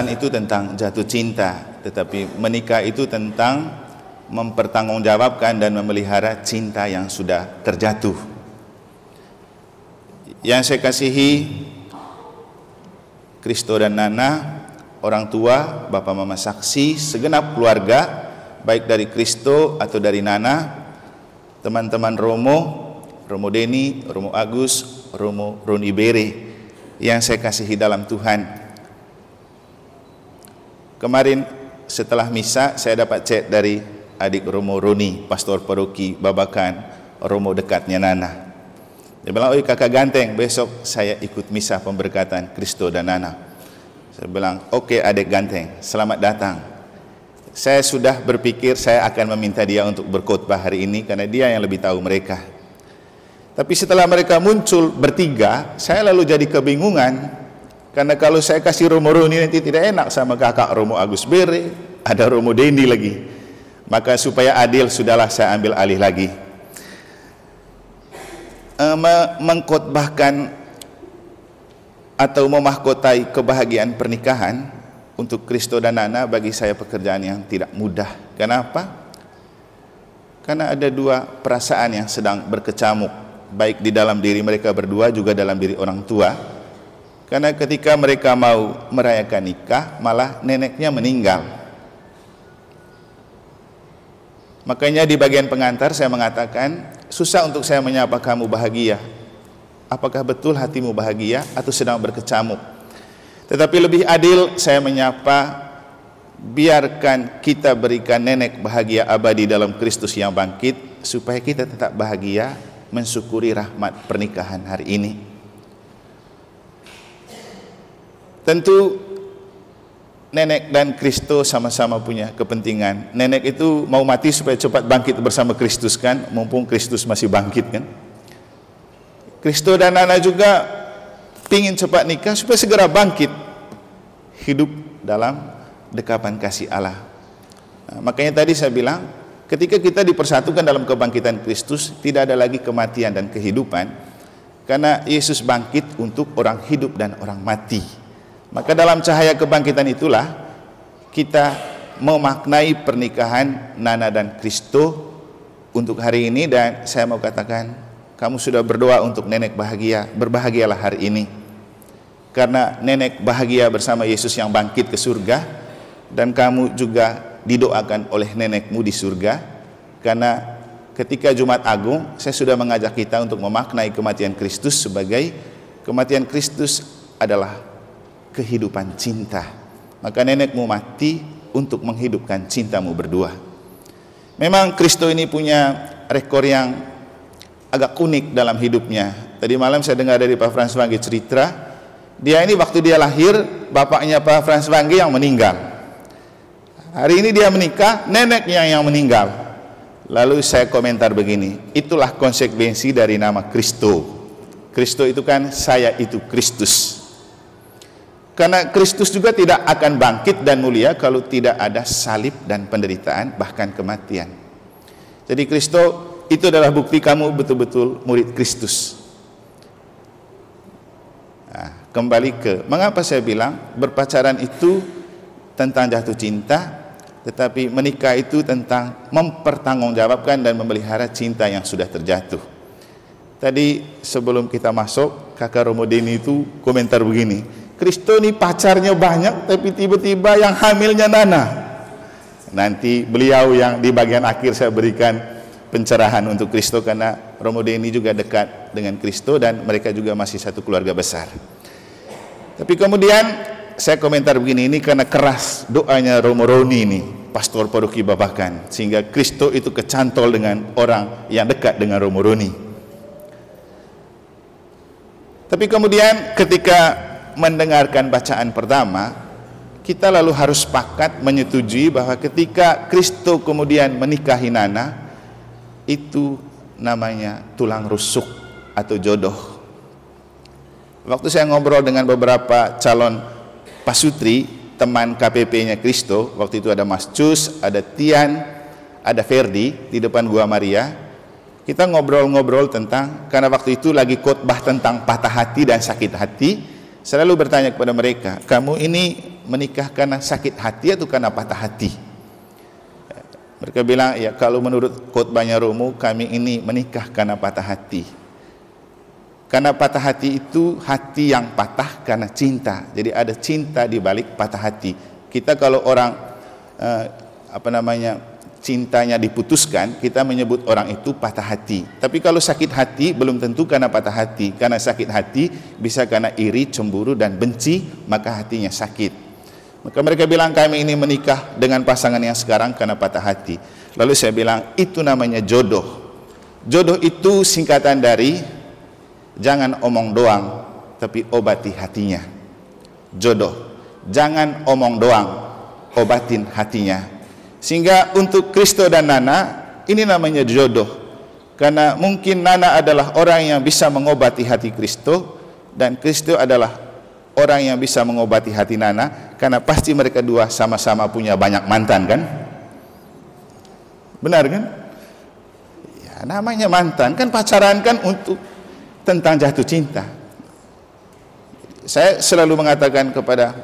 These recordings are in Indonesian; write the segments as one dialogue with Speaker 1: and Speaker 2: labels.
Speaker 1: pacaran itu tentang jatuh cinta, tetapi menikah itu tentang mempertanggungjawabkan dan memelihara cinta yang sudah terjatuh. Yang saya kasihi Kristo dan Nana, orang tua, bapak mama saksi, segenap keluarga, baik dari Kristo atau dari Nana, teman-teman Romo Deni, Romo Agus, Romo Roni Bere, yang saya kasihi dalam Tuhan. Kemarin setelah misa saya dapat chat dari adik Romo Roni, pastor paroki Babakan, Romo dekatnya Nana. Dia bilang, "Oi kakak ganteng, besok saya ikut misa pemberkatan Kristo dan Nana." Saya bilang, "Oke adik ganteng, selamat datang." Saya sudah berpikir saya akan meminta dia untuk berkhotbah hari ini karena dia yang lebih tahu mereka. Tapi setelah mereka muncul bertiga, saya lalu jadi kebingungan, karena kalau saya kasih Romo Roni nanti tidak enak sama kakak Romo Agus Bere, ada Romo Dendi lagi. Maka supaya adil, sudahlah saya ambil alih lagi. Mengkhotbahkan atau memahkotai kebahagiaan pernikahan untuk Kristo dan Nana bagi saya pekerjaan yang tidak mudah. Kenapa? Karena ada dua perasaan yang sedang berkecamuk, baik di dalam diri mereka berdua juga dalam diri orang tua. Karena ketika mereka mau merayakan nikah, malah neneknya meninggal. Makanya di bagian pengantar saya mengatakan, susah untuk saya menyapa kamu bahagia. Apakah betul hatimu bahagia atau sedang berkecamuk? Tetapi lebih adil saya menyapa, biarkan kita berikan nenek bahagia abadi dalam Kristus yang bangkit, supaya kita tetap bahagia mensyukuri rahmat pernikahan hari ini. Tentu nenek dan Kristo sama-sama punya kepentingan. Nenek itu mau mati supaya cepat bangkit bersama Kristus kan, mumpung Kristus masih bangkit kan. Kristo dan Nana juga ingin cepat nikah supaya segera bangkit, hidup dalam dekapan kasih Allah. Makanya tadi saya bilang, ketika kita dipersatukan dalam kebangkitan Kristus, tidak ada lagi kematian dan kehidupan, karena Yesus bangkit untuk orang hidup dan orang mati. Maka dalam cahaya kebangkitan itulah kita memaknai pernikahan Nana dan Kristo untuk hari ini. Dan saya mau katakan, kamu sudah berdoa untuk nenek bahagia, berbahagialah hari ini, karena nenek bahagia bersama Yesus yang bangkit ke surga, dan kamu juga didoakan oleh nenekmu di surga. Karena ketika Jumat Agung saya sudah mengajak kita untuk memaknai kematian Kristus sebagai kematian Kristus adalah kehidupan cinta. Maka nenekmu mati untuk menghidupkan cintamu berdua. Memang Kristo ini punya rekor yang agak unik dalam hidupnya. Tadi malam saya dengar dari Pak Frans Wangge cerita, dia ini waktu dia lahir, bapaknya Pak Frans Wangge yang meninggal. Hari ini dia menikah, neneknya yang meninggal. Lalu saya komentar begini, itulah konsekuensi dari nama Kristo. Kristo itu kan saya itu Kristus. Karena Kristus juga tidak akan bangkit dan mulia kalau tidak ada salib dan penderitaan, bahkan kematian. Jadi Kristo itu adalah bukti kamu betul-betul murid Kristus. Nah, kembali ke mengapa saya bilang berpacaran itu tentang jatuh cinta, tetapi menikah itu tentang mempertanggungjawabkan dan memelihara cinta yang sudah terjatuh. Tadi sebelum kita masuk, kakak Romo Deni itu komentar begini, Kristo ini pacarnya banyak tapi tiba-tiba yang hamilnya Nana. Nanti beliau yang di bagian akhir saya berikan pencerahan untuk Kristo, karena Romo Deni juga dekat dengan Kristo dan mereka juga masih satu keluarga besar. Tapi kemudian saya komentar begini, ini karena keras doanya Romo Roni ini, pastor paroki Babakan, sehingga Kristo itu kecantol dengan orang yang dekat dengan Romo Roni. Tapi kemudian ketika mendengarkan bacaan pertama, kita lalu harus sepakat menyetujui bahwa ketika Kristo kemudian menikahi Nana, itu namanya tulang rusuk atau jodoh. Waktu saya ngobrol dengan beberapa calon pasutri, teman KPP-nya Kristo, waktu itu ada Mas Cus, ada Tian, ada Ferdi di depan Gua Maria. Kita ngobrol-ngobrol tentang, karena waktu itu lagi khotbah tentang patah hati dan sakit hati, saya lalu bertanya kepada mereka, kamu ini menikah karena sakit hati atau karena patah hati? Mereka bilang, ya kalau menurut khotbahnya Romo, kami ini menikah karena patah hati. Karena patah hati itu hati yang patah karena cinta. Jadi ada cinta di balik patah hati. Kita kalau orang cintanya diputuskan, kita menyebut orang itu patah hati. Tapi kalau sakit hati belum tentu karena patah hati. Karena sakit hati bisa karena iri, cemburu dan benci, maka hatinya sakit. Maka mereka bilang kami ini menikah dengan pasangan yang sekarang karena patah hati. Lalu saya bilang itu namanya jodoh. Jodoh itu singkatan dari jangan omong doang tapi obati hatinya. Jodoh, jangan omong doang, obatin hatinya. Sehingga untuk Kristo dan Nana ini namanya jodoh. Karena mungkin Nana adalah orang yang bisa mengobati hati Kristo dan Kristo adalah orang yang bisa mengobati hati Nana, karena pasti mereka dua sama-sama punya banyak mantan kan? Benar kan? Ya, namanya mantan kan, pacaran kan untuk tentang jatuh cinta. Saya selalu mengatakan kepada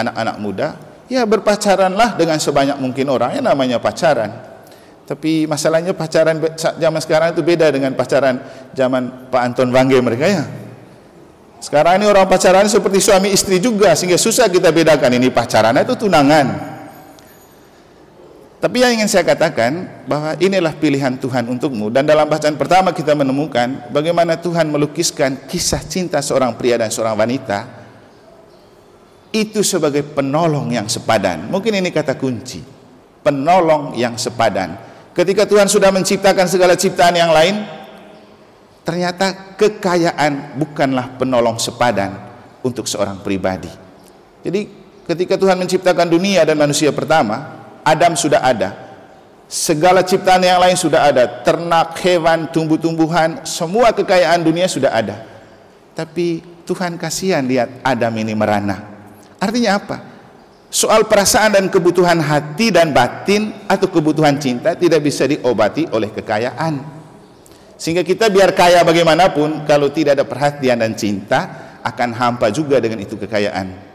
Speaker 1: anak-anak muda, ya berpacaranlah dengan sebanyak mungkin orang, ya namanya pacaran. Tapi masalahnya pacaran zaman sekarang itu beda dengan pacaran zaman Pak Anton Wangge mereka ya. Sekarang ini orang pacaran seperti suami istri juga, sehingga susah kita bedakan ini pacaran itu tunangan. Tapi yang ingin saya katakan bahwa inilah pilihan Tuhan untukmu. Dan dalam bacaan pertama kita menemukan bagaimana Tuhan melukiskan kisah cinta seorang pria dan seorang wanita itu sebagai penolong yang sepadan. Mungkin ini kata kunci, penolong yang sepadan. Ketika Tuhan sudah menciptakan segala ciptaan yang lain, ternyata kekayaan bukanlah penolong sepadan untuk seorang pribadi. Jadi ketika Tuhan menciptakan dunia dan manusia pertama, Adam sudah ada, segala ciptaan yang lain sudah ada, ternak, hewan, tumbuh-tumbuhan, semua kekayaan dunia sudah ada. Tapi Tuhan kasihan lihat Adam ini merana. Artinya apa? Soal perasaan dan kebutuhan hati dan batin atau kebutuhan cinta tidak bisa diobati oleh kekayaan. Sehingga kita biar kaya bagaimanapun, kalau tidak ada perhatian dan cinta, akan hampa juga dengan itu kekayaan.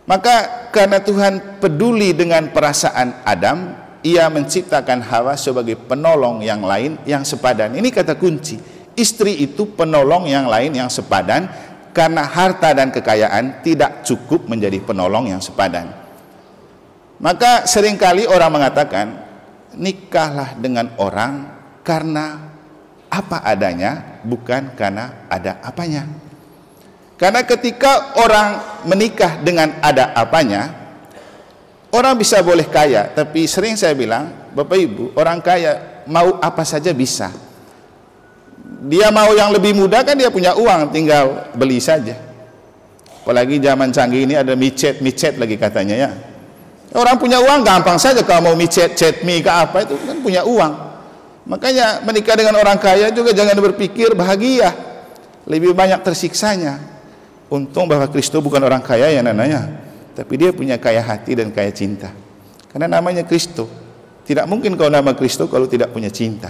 Speaker 1: Maka karena Tuhan peduli dengan perasaan Adam, ia menciptakan Hawa sebagai penolong yang lain yang sepadan. Ini kata kunci. Istri itu penolong yang lain yang sepadan, karena harta dan kekayaan tidak cukup menjadi penolong yang sepadan. Maka seringkali orang mengatakan, nikahlah dengan orang karena apa adanya, bukan karena ada apanya. Karena ketika orang menikah dengan ada apanya, orang bisa boleh kaya, tapi sering saya bilang, Bapak Ibu, orang kaya mau apa saja bisa. Dia mau yang lebih mudah kan dia punya uang, tinggal beli saja. Apalagi zaman canggih ini ada micet lagi katanya ya. Orang punya uang gampang saja, kalau mau micet, mie ke apa itu kan punya uang. Makanya menikah dengan orang kaya juga jangan berpikir bahagia, lebih banyak tersiksanya. Untung bahwa Kristo bukan orang kaya ya nananya, tapi dia punya kaya hati dan kaya cinta. Karena namanya Kristo. Tidak mungkin kau nama Kristo kalau tidak punya cinta.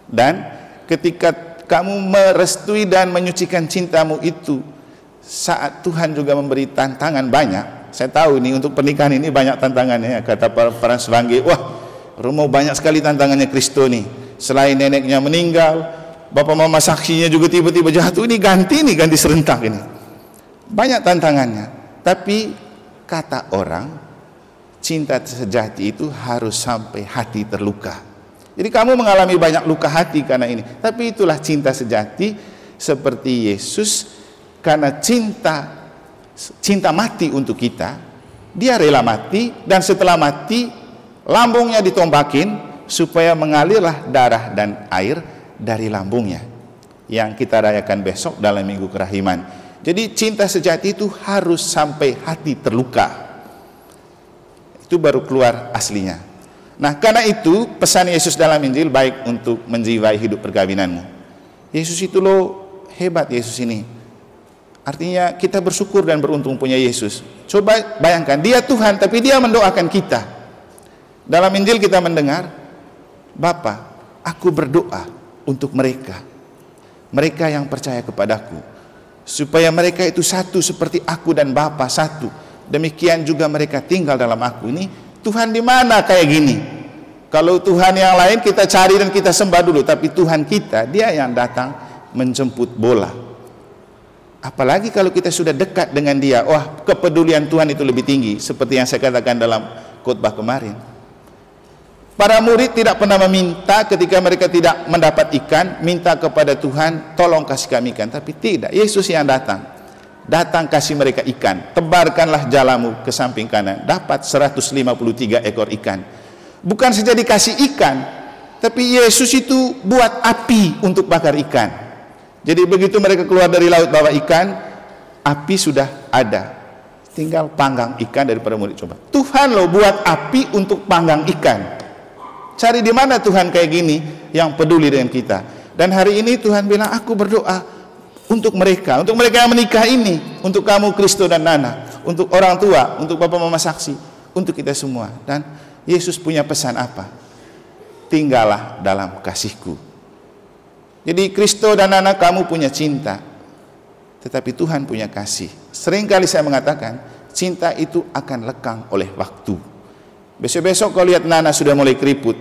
Speaker 1: Dan ketika kamu merestui dan menyucikan cintamu itu, saat Tuhan juga memberi tantangan banyak. Saya tahu ini untuk pernikahan ini banyak tantangannya. Kata Franz Wangge, wah Romo banyak sekali tantangannya Kristo nih. Selain neneknya meninggal, bapak mama saksinya juga tiba-tiba jatuh, ini ganti serentak ini. Banyak tantangannya. Tapi kata orang, cinta sejati itu harus sampai hati terluka. Jadi kamu mengalami banyak luka hati karena ini. Tapi itulah cinta sejati, seperti Yesus, karena cinta mati untuk kita, dia rela mati, dan setelah mati lambungnya ditombakin supaya mengalirlah darah dan air dari lambungnya, yang kita rayakan besok dalam Minggu Kerahiman. Jadi cinta sejati itu harus sampai hati terluka, itu baru keluar aslinya. Nah karena itu pesan Yesus dalam Injil baik untuk menjiwai hidup perkawinanmu. Yesus itu loh hebat, Yesus ini. Artinya kita bersyukur dan beruntung punya Yesus. Coba bayangkan, dia Tuhan tapi dia mendoakan kita. Dalam Injil kita mendengar, Bapa, aku berdoa untuk mereka yang percaya kepadaku, supaya mereka itu satu seperti aku dan Bapa satu. demikian juga mereka tinggal dalam aku. Ini Tuhan di mana kayak gini? Kalau Tuhan yang lain kita cari dan kita sembah dulu, tapi Tuhan kita, dia yang datang menjemput bola. Apalagi kalau kita sudah dekat dengan dia, wah, kepedulian Tuhan itu lebih tinggi, seperti yang saya katakan dalam khotbah kemarin. Para murid tidak pernah meminta ketika mereka tidak mendapat ikan, minta kepada Tuhan, tolong kasih kami ikan. Tapi tidak, Yesus yang datang kasih mereka ikan. Tebarkanlah jalamu ke samping kanan, dapat 153 ekor ikan. Bukan saja dikasih ikan, tapi Yesus itu buat api untuk bakar ikan. Jadi begitu mereka keluar dari laut bawa ikan, api sudah ada, tinggal panggang ikan daripada murid. Coba, Tuhan loh buat api untuk panggang ikan. Cari di mana Tuhan kayak gini yang peduli dengan kita. Dan hari ini Tuhan bilang, aku berdoa untuk mereka yang menikah ini, untuk kamu Kristo dan Nana, untuk orang tua, untuk Bapak Mama saksi, untuk kita semua. Dan Yesus punya pesan apa? Tinggallah dalam kasihku. Jadi Kristo dan Nana, kamu punya cinta, tetapi Tuhan punya kasih. Seringkali saya mengatakan, cinta itu akan lekang oleh waktu. Besok-besok kau lihat Nana sudah mulai keriput,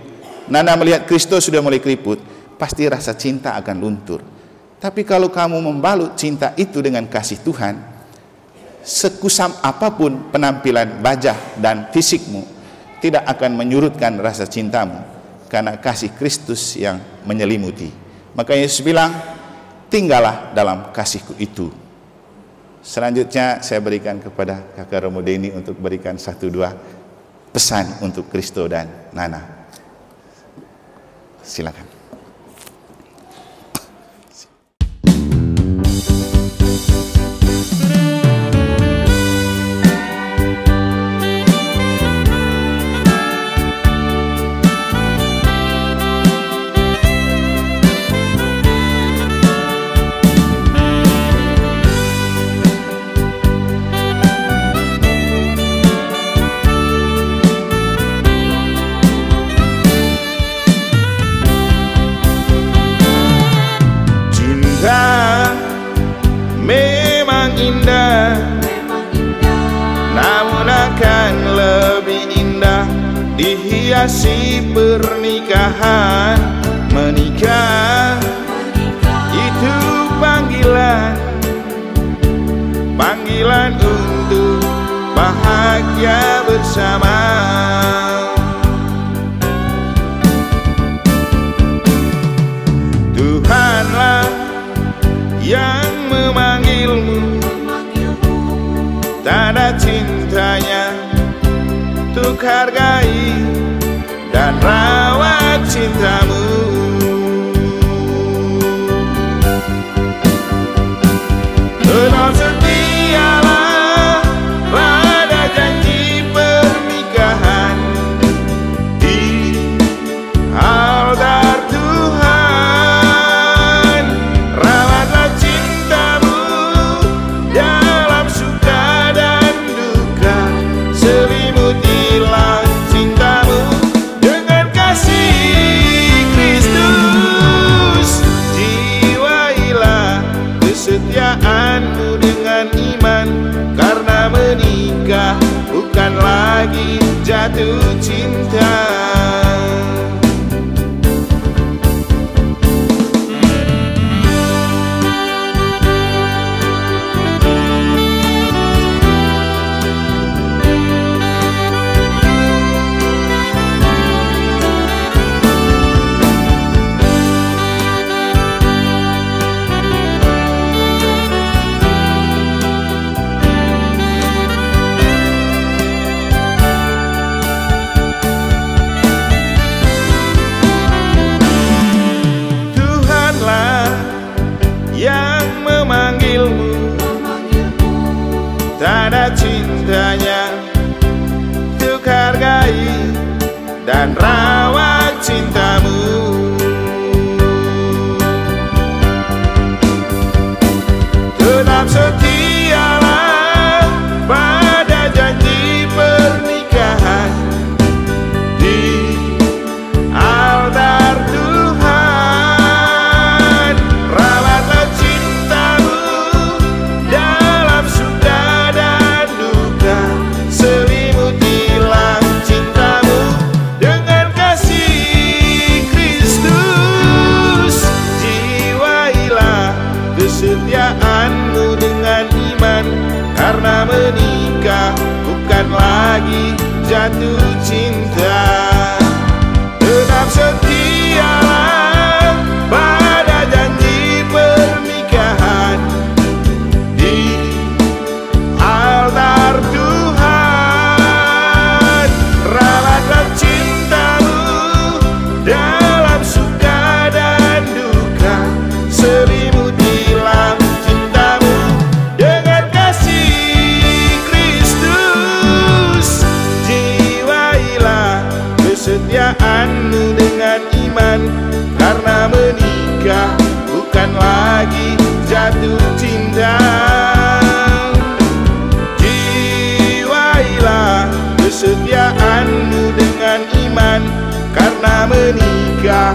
Speaker 1: Nana melihat Kristo sudah mulai keriput, pasti rasa cinta akan luntur. Tapi kalau kamu membalut cinta itu dengan kasih Tuhan, sekusam apapun penampilan wajah dan fisikmu, tidak akan menyurutkan rasa cintamu, karena kasih Kristus yang menyelimuti. Maka Yesus bilang, tinggallah dalam kasihku itu. Selanjutnya saya berikan kepada Kakak Romo Denny untuk berikan 1-2 pesan untuk Kristo dan Nana. Silakan. Namun akan lebih indah dihiasi pernikahan. Menikah itu panggilan untuk bahagia bersama. Tuhanlah yang memanggilmu, tanda cintanya untuk hargai dan rawat cintamu. Tetap setialah pada janji pernikahan di altar Tuhan. Rawatlah cintamu dalam suka dan duka, selimutilah cintamu dengan kasih Kristus. Jiwailah kesetiaanmu dengan iman, karena menikah bukan lagi jatuh cinta. Tanda cintanya untuk hargai dan rawat cintamu. Tetap setialah pada janji pernikahan di altar Tuhan. Rawatlah cintamu dalam suka dan duka, menikah bukan lagi jatuh cinta. Tetap setialah pada janji pernikahan di altar Tuhan. Rawatlah cintamu dalam suka dan duka, selimutilah cintamu dengan kasih Kristus. Jiwailah kesetiaanmu dengan iman, karena menikah bukan lagi jatuh cinta. Jiwailah kesetiaanmu dengan iman, karena menikah